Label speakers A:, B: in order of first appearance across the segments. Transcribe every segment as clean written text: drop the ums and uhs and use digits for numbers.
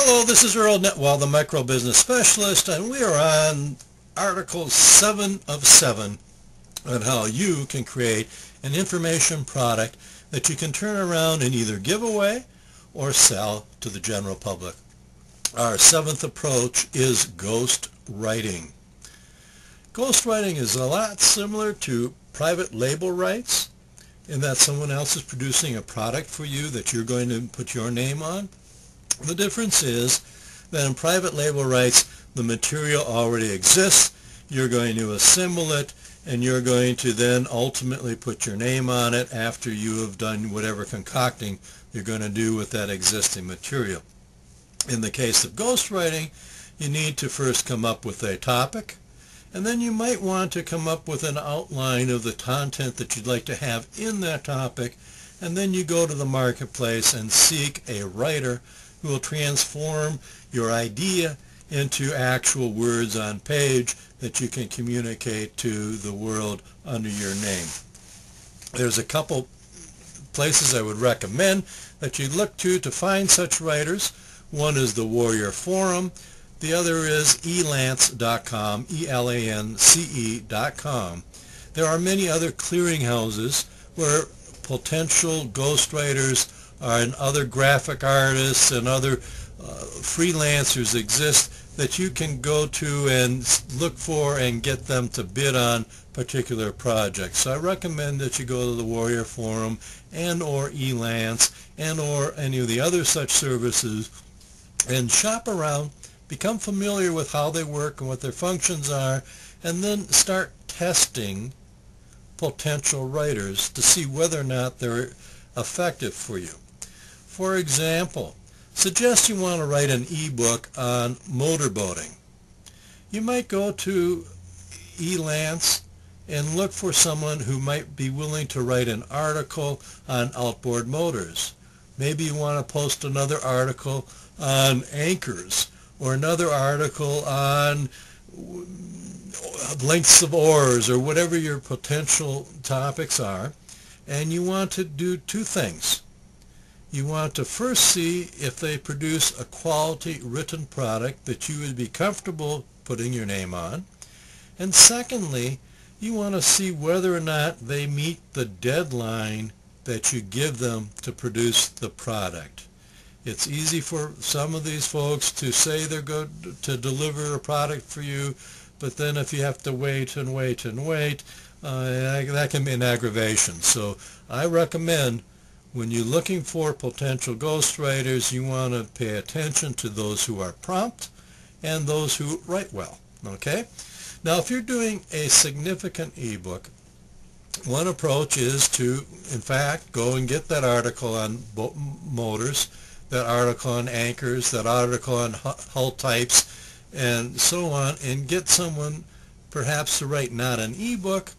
A: Hello, this is Earl Netwal, the Micro Business Specialist, and we are on Article 7 of 7 on how you can create an information product that you can turn around and either give away or sell to the general public. Our seventh approach is ghost writing. Ghost writing is a lot similar to private label rights in that someone else is producing a product for you that you're going to put your name on. The difference is that in private label rights, the material already exists. You're going to assemble it, and you're going to then ultimately put your name on it after you have done whatever concocting you're going to do with that existing material. In the case of ghostwriting, you need to first come up with a topic, and then you might want to come up with an outline of the content that you'd like to have in that topic, and then you go to the marketplace and seek a writer who will transform your idea into actual words on page that you can communicate to the world under your name. There's a couple places I would recommend that you look to find such writers. One is the Warrior Forum. The other is elance.com, elance.com. There are many other clearinghouses where potential ghostwriters and other graphic artists and other freelancers exist that you can go to and look for and get them to bid on particular projects. So I recommend that you go to the Warrior Forum and or Elance and or any of the other such services and shop around, become familiar with how they work and what their functions are, and then start testing potential writers to see whether or not they're effective for you. For example, suggest you want to write an ebook on motorboating. You might go to Elance and look for someone who might be willing to write an article on outboard motors. Maybe you want to post another article on anchors or another article on lengths of oars or whatever your potential topics are, and you want to do two things. You want to first see if they produce a quality written product that you would be comfortable putting your name on. And secondly, you want to see whether or not they meet the deadline that you give them to produce the product. It's easy for some of these folks to say they're going to deliver a product for you, but then if you have to wait and wait and wait, that can be an aggravation. So I recommend when you're looking for potential ghostwriters, you want to pay attention to those who are prompt and those who write well. Okay? Now, if you're doing a significant ebook, one approach is to, in fact, go and get that article on motors, that article on anchors, that article on hull types, and so on, and get someone perhaps to write not an ebook,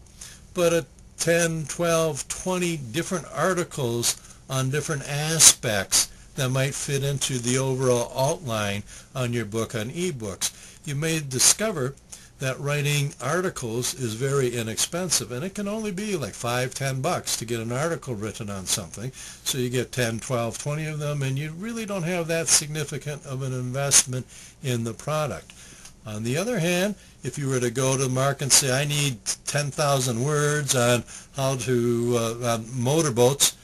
A: but a 10, 12, 20 different articles on different aspects that might fit into the overall outline on your book on ebooks. You may discover that writing articles is very inexpensive, and it can only be like $5, $10 to get an article written on something. So you get 10, 12, 20 of them, and you really don't have that significant of an investment in the product. On the other hand, if you were to go to the market and say, I need 10,000 words on how to on motorboats,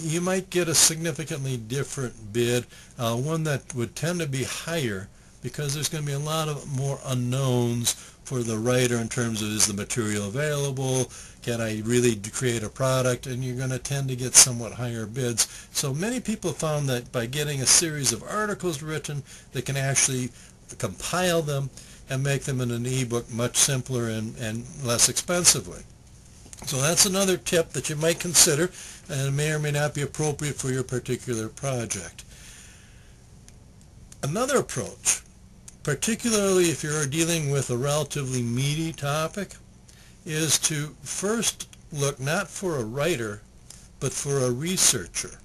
A: you might get a significantly different bid, one that would tend to be higher, because there's going to be a lot of more unknowns for the writer in terms of, is the material available, can I really create a product, and you're going to tend to get somewhat higher bids. So many people found that by getting a series of articles written, they can actually compile them and make them in an ebook much simpler and less expensively. So that's another tip that you might consider, and it may or may not be appropriate for your particular project. Another approach, particularly if you're dealing with a relatively meaty topic, is to first look not for a writer, but for a researcher.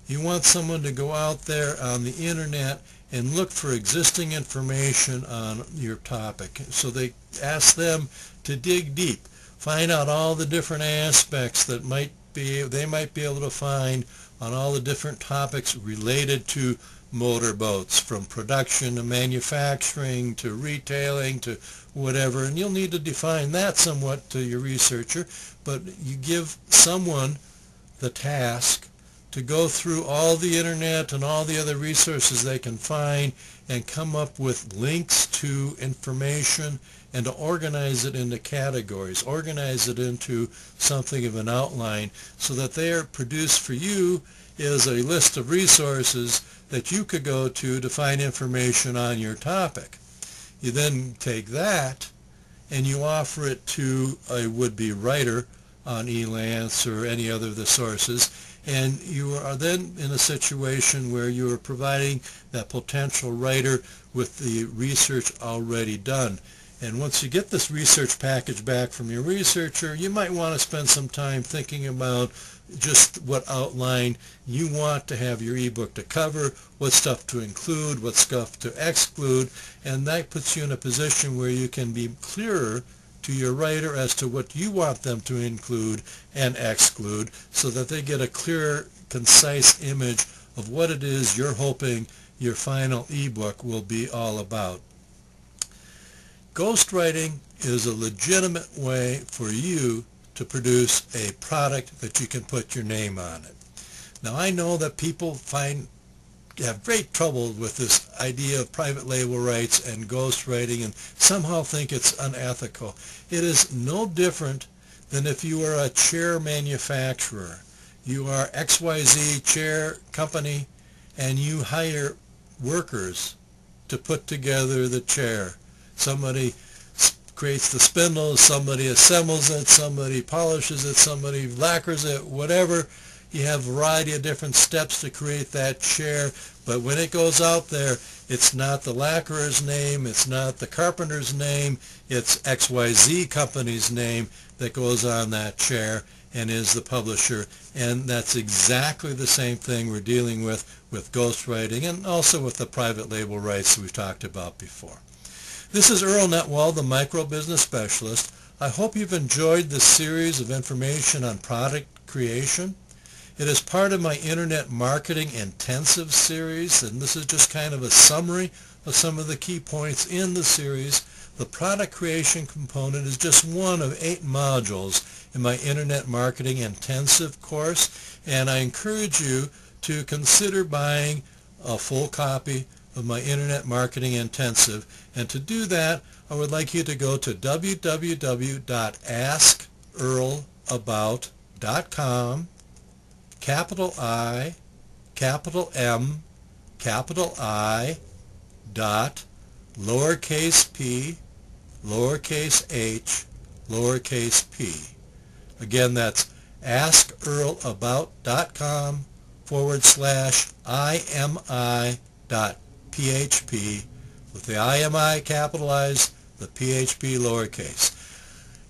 A: You want someone to go out there on the internet and look for existing information on your topic. So they ask them to dig deep, find out all the different aspects that they might be able to find on all the different topics related to motorboats, from production to manufacturing to retailing to whatever. And you'll need to define that somewhat to your researcher, but you give someone the task to go through all the internet and all the other resources they can find and come up with links to information and to organize it into categories, organize it into something of an outline so that they are produced for you as a list of resources that you could go to find information on your topic. You then take that and you offer it to a would-be writer on Elance or any other of the sources, and you are then in a situation where you are providing that potential writer with the research already done. And once you get this research package back from your researcher, you might want to spend some time thinking about just what outline you want to have your ebook to cover, what stuff to include, what stuff to exclude, and that puts you in a position where you can be clearer to your writer as to what you want them to include and exclude, so that they get a clear, concise image of what it is you're hoping your final ebook will be all about. Ghostwriting is a legitimate way for you to produce a product that you can put your name on it. Now, I know that people have great trouble with this idea of private label rights and ghostwriting and somehow think it's unethical. It is no different than if you are a chair manufacturer. You are XYZ chair company and you hire workers to put together the chair. Somebody creates the spindles, somebody assembles it, somebody polishes it, somebody lacquers it, whatever. You have a variety of different steps to create that chair, but when it goes out there, it's not the lacquerer's name, it's not the carpenter's name, it's XYZ company's name that goes on that chair and is the publisher. And that's exactly the same thing we're dealing with ghostwriting and also with the private label rights we've talked about before. This is Earl Netwal, the Micro Business Specialist. I hope you've enjoyed this series of information on product creation. It is part of my Internet Marketing Intensive series, and this is just kind of a summary of some of the key points in the series. The product creation component is just one of 8 modules in my Internet Marketing Intensive course, and I encourage you to consider buying a full copy of my Internet Marketing Intensive. And to do that, I would like you to go to www.askearlabout.com, capital I, capital M, capital I, dot, lowercase p, lowercase h, lowercase p. Again, that's askearlabout.com /IMI.php, with the IMI capitalized, the PHP lowercase.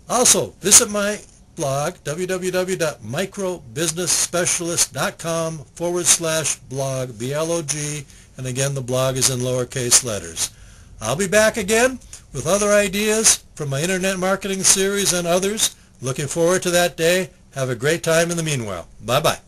A: Also, visit my blog, www.microbusinessspecialist.com /blog, B-L-O-G, and again, the blog is in lowercase letters. I'll be back again with other ideas from my Internet Marketing series and others. Looking forward to that day. Have a great time in the meanwhile. Bye-bye.